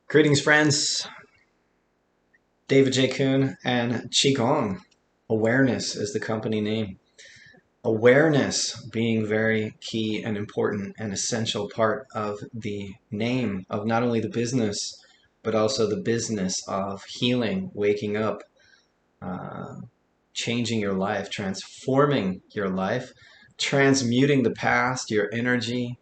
Greetings, friends. David J. Coon and Qigong Awareness is the company name. Awareness being very key and important and essential part of the name of not only the business, but also the business of healing, waking up, uh, changing your life, transforming your life, transmuting the past, your energy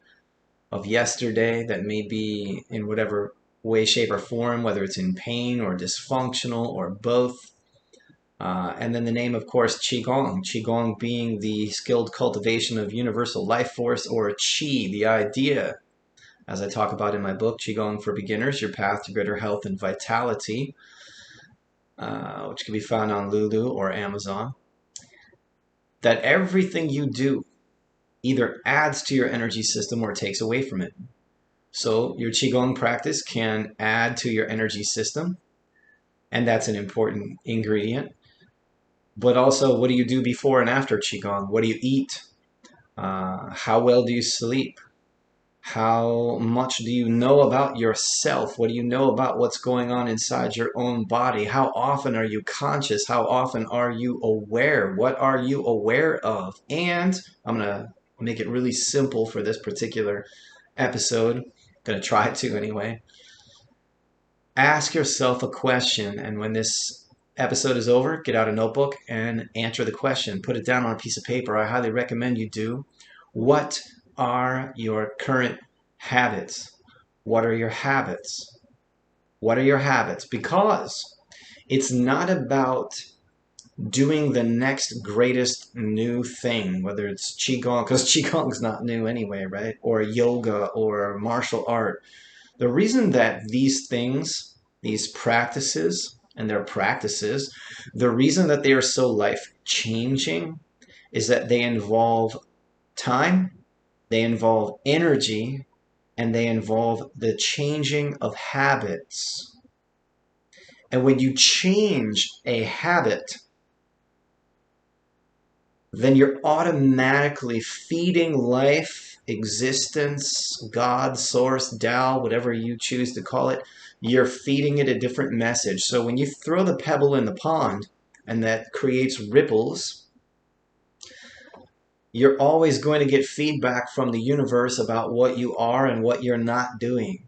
of yesterday that may be in whatever way, shape, or form, whether it's in pain or dysfunctional or both. And then the name, of course, Qigong. Qigong being the skilled cultivation of universal life force, or Qi, the idea, as I talk about in my book, Qigong for Beginners, Your Path to Greater Health and Vitality, which can be found on Lulu or Amazon, that everything you do either adds to your energy system or takes away from it. So your Qigong practice can add to your energy system, and that's an important ingredient. But also, what do you do before and after Qigong? What do you eat? How well do you sleep? How much do you know about yourself? What do you know about what's going on inside your own body? How often are you conscious? How often are you aware? What are you aware of? And I'm going to make it really simple for this particular episode. Going to try to anyway. Ask yourself a question, and when this episode is over, get out a notebook and answer the question. Put it down on a piece of paper. I highly recommend you do. What are your current habits? What are your habits? What are your habits? Because it's not about doing the next greatest new thing, whether it's Qigong, because Qigong's not new anyway, right? Or yoga or martial art. The reason that these things, these practices, and their practices, the reason that they are so life-changing is that they involve time, they involve energy, and they involve the changing of habits. And when you change a habit, then you're automatically feeding life, existence, God, source, Tao, whatever you choose to call it, you're feeding it a different message. So when you throw the pebble in the pond and that creates ripples, you're always going to get feedback from the universe about what you are and what you're not doing.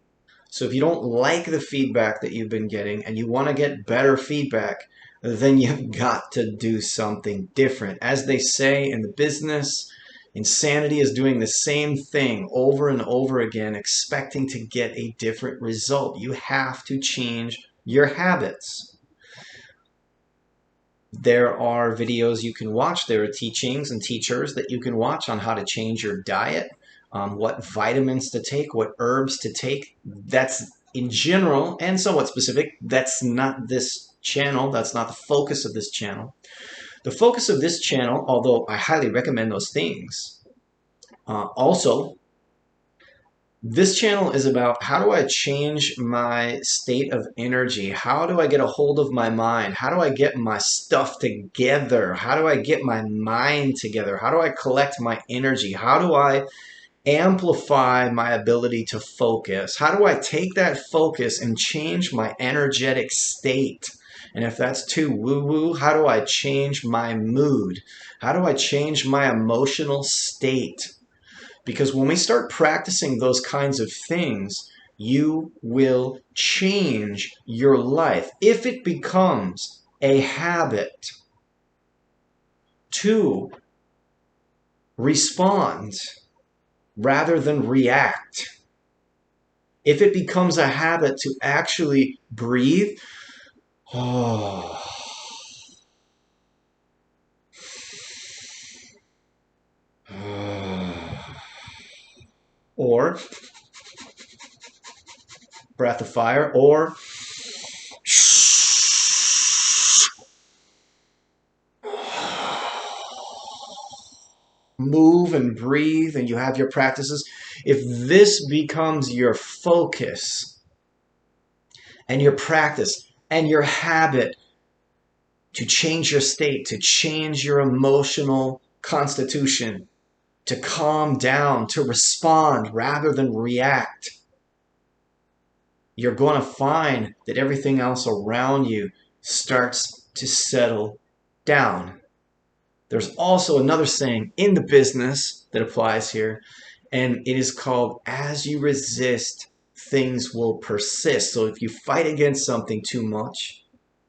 So if you don't like the feedback that you've been getting and you want to get better feedback, then you've got to do something different. As they say in the business, insanity is doing the same thing over and over again, expecting to get a different result. You have to change your habits. There are videos you can watch. There are teachings and teachers that you can watch on how to change your diet, what vitamins to take, what herbs to take. That's in general and somewhat specific. That's not this channel. That's not the focus of this channel. The focus of this channel, although I highly recommend those things, also, this channel is about how do I change my state of energy? How do I get a hold of my mind? How do I get my stuff together? How do I get my mind together? How do I collect my energy? How do I amplify my ability to focus? How do I take that focus and change my energetic state? And if that's too woo-woo, how do I change my mood? How do I change my emotional state? Because when we start practicing those kinds of things, you will change your life. If it becomes a habit to respond rather than react, if it becomes a habit to actually breathe, oh, or breath of fire, or move and breathe, and you have your practices. If this becomes your focus and your practice and your habit to change your state, to change your emotional constitution, to calm down, to respond rather than react, you're going to find that everything else around you starts to settle down. There's also another saying in the business that applies here, and it is called, as you resist, things will persist. So if you fight against something too much,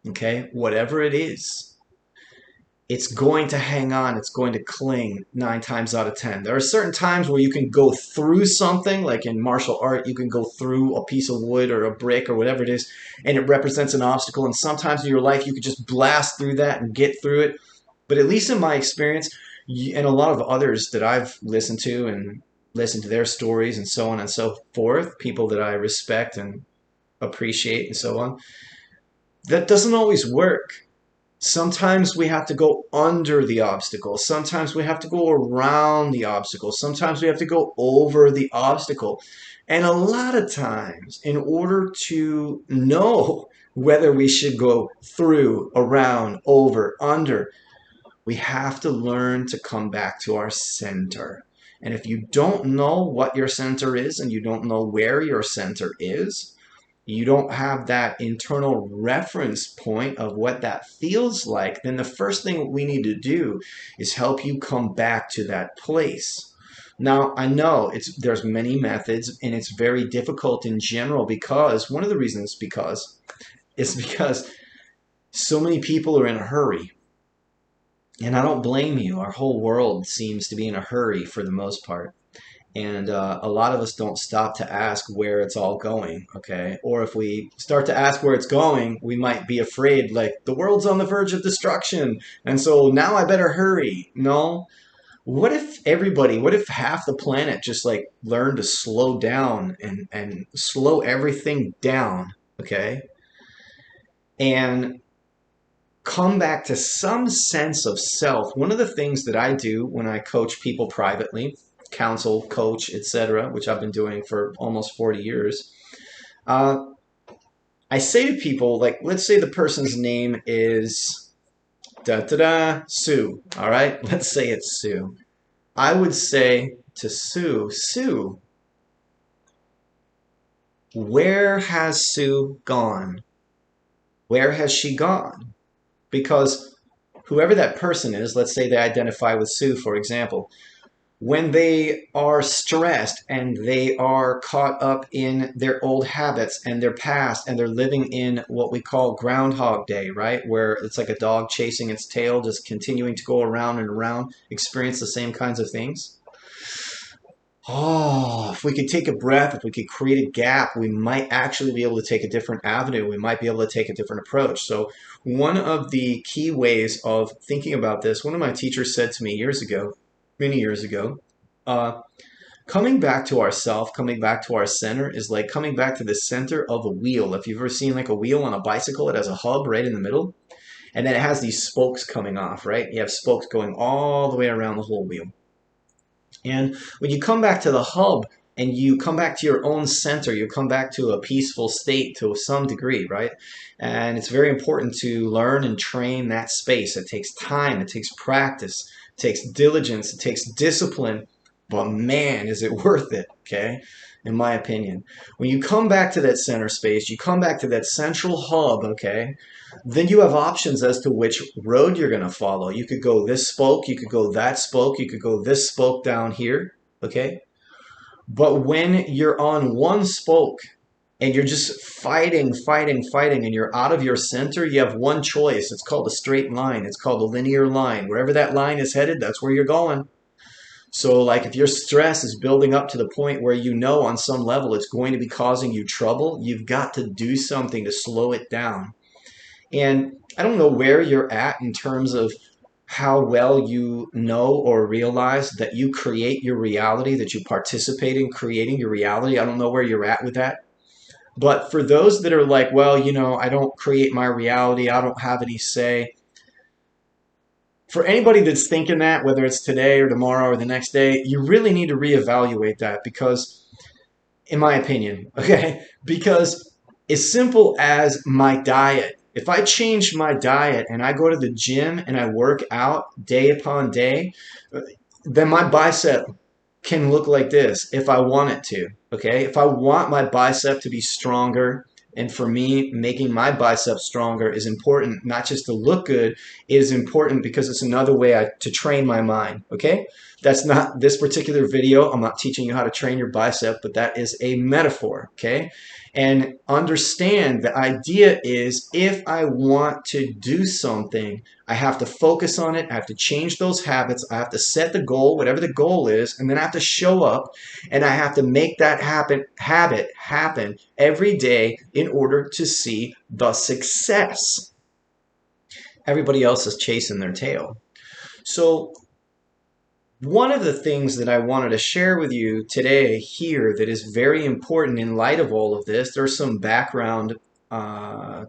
okay, whatever it is, it's going to hang on, it's going to cling 9 times out of 10. There are certain times where you can go through something, like in martial art, you can go through a piece of wood or a brick or whatever it is, and it represents an obstacle. And sometimes in your life, you could just blast through that and get through it. But at least in my experience, and a lot of others that I've listened to and listened to their stories and so on and so forth, people that I respect and appreciate and so on, that doesn't always work. Sometimes we have to go under the obstacle. Sometimes we have to go around the obstacle. Sometimes we have to go over the obstacle. And a lot of times, in order to know whether we should go through, around, over, under, we have to learn to come back to our center. And if you don't know what your center is and you don't know where your center is, you don't have that internal reference point of what that feels like, then the first thing we need to do is help you come back to that place. Now, I know there's many methods and it's very difficult in general, because one of the reasons is because so many people are in a hurry. And I don't blame you. Our whole world seems to be in a hurry for the most part. And a lot of us don't stop to ask where it's all going, okay? Or if we start to ask where it's going, we might be afraid, like, the world's on the verge of destruction, and so now I better hurry. No. What if half the planet just, like, learned to slow down and slow everything down, okay? And come back to some sense of self. One of the things that I do when I coach people privately, counsel, coach, etc., which I've been doing for almost 40 years, I say to people, like, let's say the person's name is Sue. All right, let's say it's Sue. I would say to Sue, Sue, where has Sue gone? Where has she gone? Because whoever that person is, let's say they identify with Sue, for example, when they are stressed and they are caught up in their old habits and their past, and they're living in what we call Groundhog Day, right? Where it's like a dog chasing its tail, just continuing to go around and around, experience the same kinds of things. Oh, if we could take a breath, if we could create a gap, we might actually be able to take a different avenue. We might be able to take a different approach. So one of the key ways of thinking about this, one of my teachers said to me years ago, many years ago, coming back to ourself, coming back to our center is like coming back to the center of a wheel. If you've ever seen like a wheel on a bicycle, it has a hub right in the middle, and then it has these spokes coming off, right? You have spokes going all the way around the whole wheel. And when you come back to the hub and you come back to your own center, you come back to a peaceful state to some degree, right? And it's very important to learn and train that space. It takes time, it takes practice, it takes diligence, it takes discipline, but man, is it worth it, okay? In my opinion. When you come back to that center space, you come back to that central hub, okay? Then you have options as to which road you're going to follow. You could go this spoke, you could go that spoke, you could go this spoke down here, okay? But when you're on one spoke and you're just fighting, and you're out of your center, you have one choice. It's called a straight line. It's called a linear line. Wherever that line is headed, that's where you're going. So like if your stress is building up to the point where you know on some level it's going to be causing you trouble, you've got to do something to slow it down. And I don't know where you're at in terms of how well you know or realize that you create your reality, that you participate in creating your reality. I don't know where you're at with that. But for those that are like, well, you know, I don't create my reality, I don't have any say. For anybody that's thinking that, whether it's today or tomorrow or the next day, you really need to reevaluate that, because, in my opinion, okay, because as simple as my diet, if I change my diet and I go to the gym and I work out day upon day, then my bicep can look like this if I want it to, okay? If I want my bicep to be stronger, and for me, making my bicep stronger is important, not just to look good, it is important because it's another way to train my mind, okay? That's not this particular video. I'm not teaching you how to train your bicep, but that is a metaphor, okay? And understand the idea is if I want to do something, I have to focus on it. I have to change those habits. I have to set the goal, whatever the goal is, and then I have to show up and I have to make that habit happen every day in order to see the success. Everybody else is chasing their tail. So one of the things that I wanted to share with you today here that is very important in light of all of this, there's some background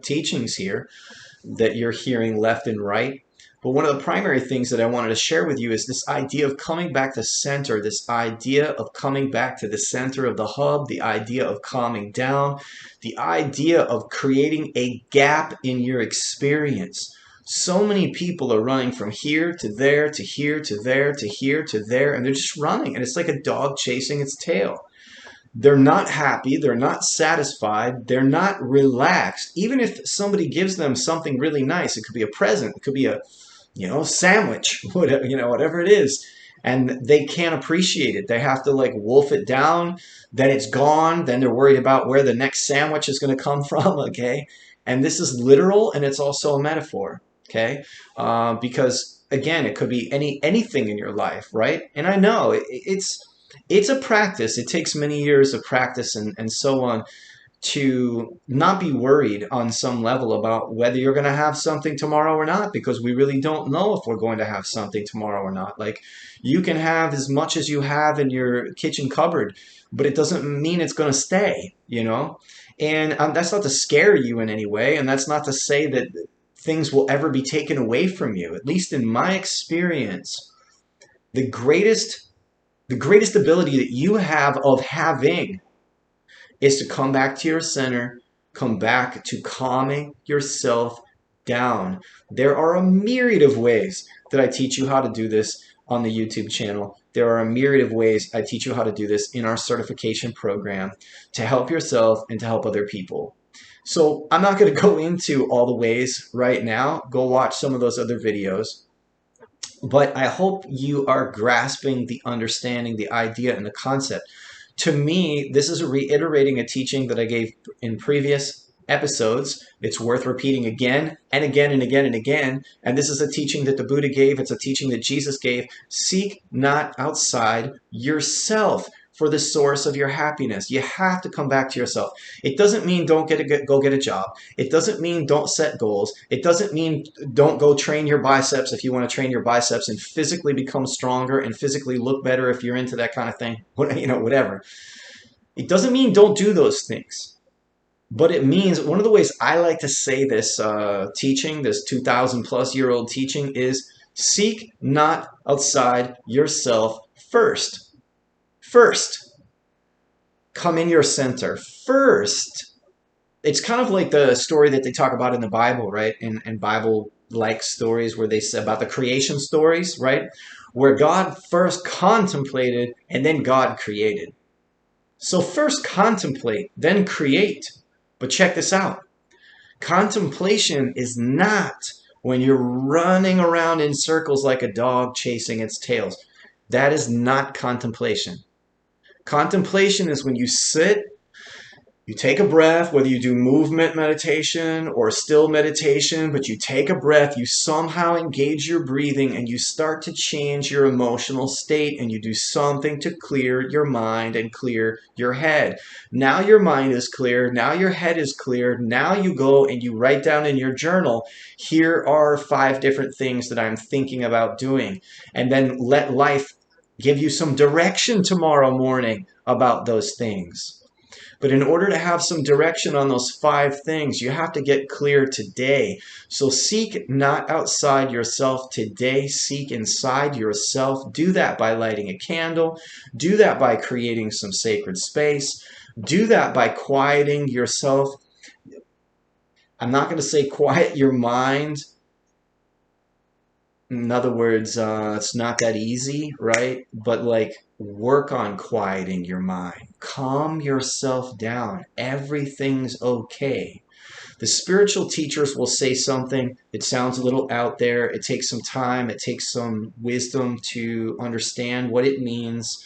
teachings here that you're hearing left and right. But one of the primary things that I wanted to share with you is this idea of coming back to center, this idea of coming back to the center of the hub, the idea of calming down, the idea of creating a gap in your experience. So many people are running from here to there to here to there to here to there, and they're just running, and it's like a dog chasing its tail. They're not happy, they're not satisfied, they're not relaxed. Even if somebody gives them something really nice, it could be a present, it could be a sandwich, whatever it is, and they can't appreciate it. They have to like wolf it down, then it's gone, then they're worried about where the next sandwich is going to come from, okay? And this is literal, and it's also a metaphor, okay? Because again, it could be anything in your life, right? And I know it's a practice. It takes many years of practice and so on to not be worried on some level about whether you're going to have something tomorrow or not, because we really don't know if we're going to have something tomorrow or not. Like, you can have as much as you have in your kitchen cupboard, but it doesn't mean it's going to stay, And that's not to scare you in any way, and that's not to say that things will ever be taken away from you. At least in my experience, the greatest ability that you have of having is to come back to your center, come back to calming yourself down. There are a myriad of ways that I teach you how to do this on the YouTube channel. There are a myriad of ways I teach you how to do this in our certification program to help yourself and to help other people. So I'm not going to go into all the ways right now. Go watch some of those other videos. But I hope you are grasping the understanding, the idea, and the concept. To me, this is reiterating a teaching that I gave in previous episodes. It's worth repeating again and again and again and again. And this is a teaching that the Buddha gave. It's a teaching that Jesus gave. Seek not outside yourself for the source of your happiness. You have to come back to yourself. It doesn't mean don't go get a job. It doesn't mean don't set goals. It doesn't mean don't go train your biceps if you want to train your biceps and physically become stronger and physically look better if you're into that kind of thing. Whatever. It doesn't mean don't do those things. But it means, one of the ways I like to say this teaching, this 2,000-plus-year-old teaching, is seek not outside yourself first. First, come in your center. First, it's kind of like the story that they talk about in the Bible, right? And Bible-like stories where they say about the creation stories, right? Where God first contemplated and then God created. So first contemplate, then create. But check this out. Contemplation is not when you're running around in circles like a dog chasing its tails. That is not contemplation. Contemplation is when you sit, you take a breath, whether you do movement meditation or still meditation, but you take a breath, you somehow engage your breathing, and you start to change your emotional state, and you do something to clear your mind and clear your head. Now your mind is clear. Now your head is clear. Now you go and you write down in your journal, here are 5 different things that I'm thinking about doing. And then let life give you some direction tomorrow morning about those things. But in order to have some direction on those 5 things, you have to get clear today. So seek not outside yourself today. Seek inside yourself. Do that by lighting a candle. Do that by creating some sacred space. Do that by quieting yourself. I'm not going to say quiet your mind. In other words, it's not that easy, right? But like, work on quieting your mind. Calm yourself down. Everything's okay. The spiritual teachers will say something, it sounds a little out there, it takes some time, it takes some wisdom to understand what it means.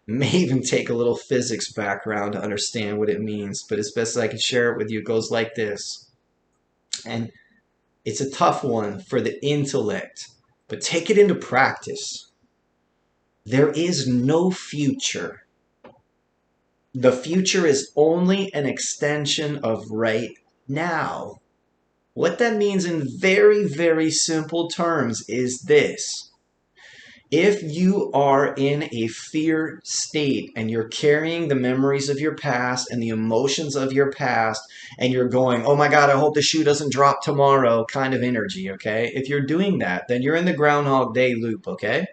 It may even take a little physics background to understand what it means, but as best as I can share it with you, it goes like this. And it's a tough one for the intellect, but take it into practice. There is no future. The future is only an extension of right now. What that means in very, very simple terms is this. If you are in a fear state and you're carrying the memories of your past and the emotions of your past and you're going, oh my God, I hope the shoe doesn't drop tomorrow kind of energy, okay? If you're doing that, then you're in the Groundhog Day loop, okay?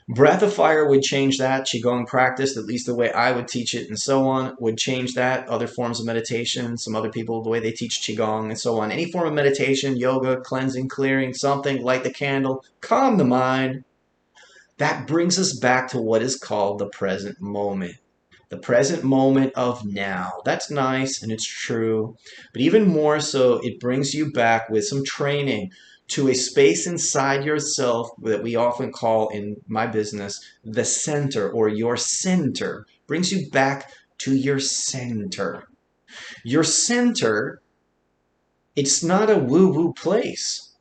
Breath of fire would change that. Qigong practice, at least the way I would teach it and so on, would change that. Other forms of meditation, some other people, the way they teach Qigong and so on. Any form of meditation, yoga, cleansing, clearing, something, light the candle, calm the mind. That brings us back to what is called the present moment. The present moment of now. That's nice and it's true. But even more so, it brings you back with some training to a space inside yourself that we often call in my business the center or your center. Brings you back to your center. Your center, it's not a woo-woo place,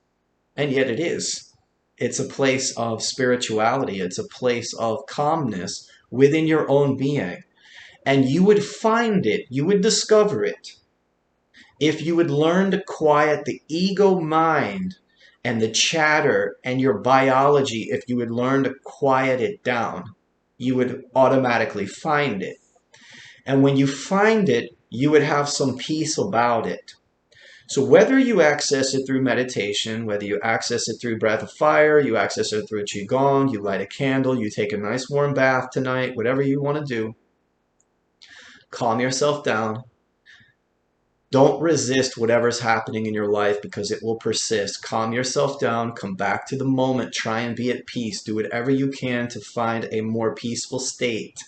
and yet it is. It's a place of spirituality. It's a place of calmness within your own being. And you would find it, you would discover it, if you would learn to quiet the ego mind and the chatter and your biology. If you would learn to quiet it down, you would automatically find it. And when you find it, you would have some peace about it. So whether you access it through meditation, whether you access it through breath of fire, you access it through Qigong, you light a candle, you take a nice warm bath tonight, whatever you want to do, calm yourself down. Don't resist whatever's happening in your life because it will persist. Calm yourself down, come back to the moment, try and be at peace. Do whatever you can to find a more peaceful state.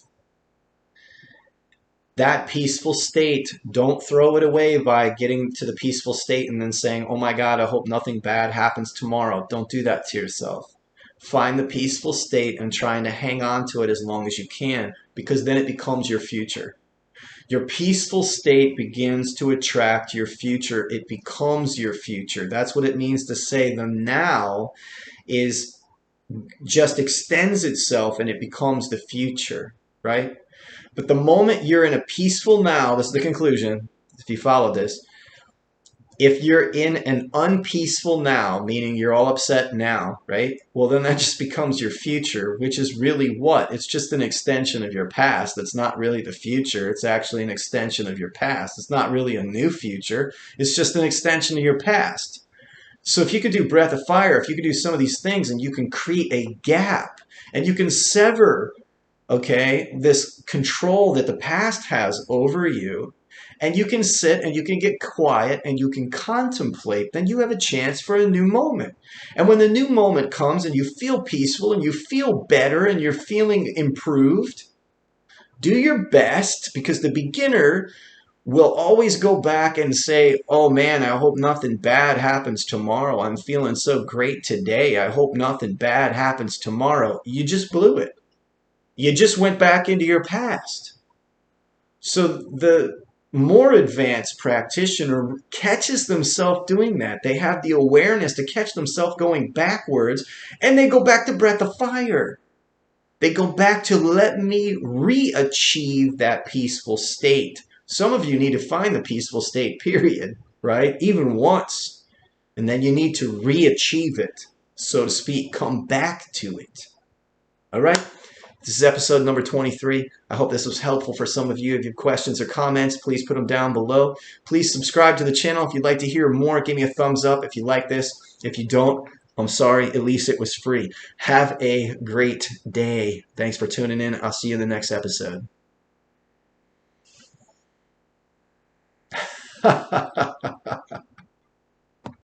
That peaceful state, don't throw it away by getting to the peaceful state and then saying, oh my God, I hope nothing bad happens tomorrow. Don't do that to yourself. Find the peaceful state and trying to hang on to it as long as you can, because then it becomes your future. Your peaceful state begins to attract your future. It becomes your future. That's what it means to say the now is just extends itself and it becomes the future, right? But the moment you're in a peaceful now, this is the conclusion, if you follow this, if you're in an unpeaceful now, meaning you're all upset now, right? Well, then that just becomes your future, which is really what? It's just an extension of your past. That's not really the future. It's actually an extension of your past. It's not really a new future. It's just an extension of your past. So if you could do breath of fire, if you could do some of these things and you can create a gap and you can sever, okay, this control that the past has over you, and you can sit and you can get quiet and you can contemplate, then you have a chance for a new moment. And when the new moment comes and you feel peaceful and you feel better and you're feeling improved, do your best, because the beginner will always go back and say, oh man, I hope nothing bad happens tomorrow. I'm feeling so great today. I hope nothing bad happens tomorrow. You just blew it. You just went back into your past. So the more advanced practitioner catches themselves doing that. They have the awareness to catch themselves going backwards, and they go back to breath of fire. They go back to let me re-achieve that peaceful state. Some of you need to find the peaceful state, period, right? Even once. And then you need to re-achieve it, so to speak, come back to it. All right? This is episode number 23. I hope this was helpful for some of you. If you have questions or comments, please put them down below. Please subscribe to the channel if you'd like to hear more. Give me a thumbs up if you like this. If you don't, I'm sorry. At least it was free. Have a great day. Thanks for tuning in. I'll see you in the next episode.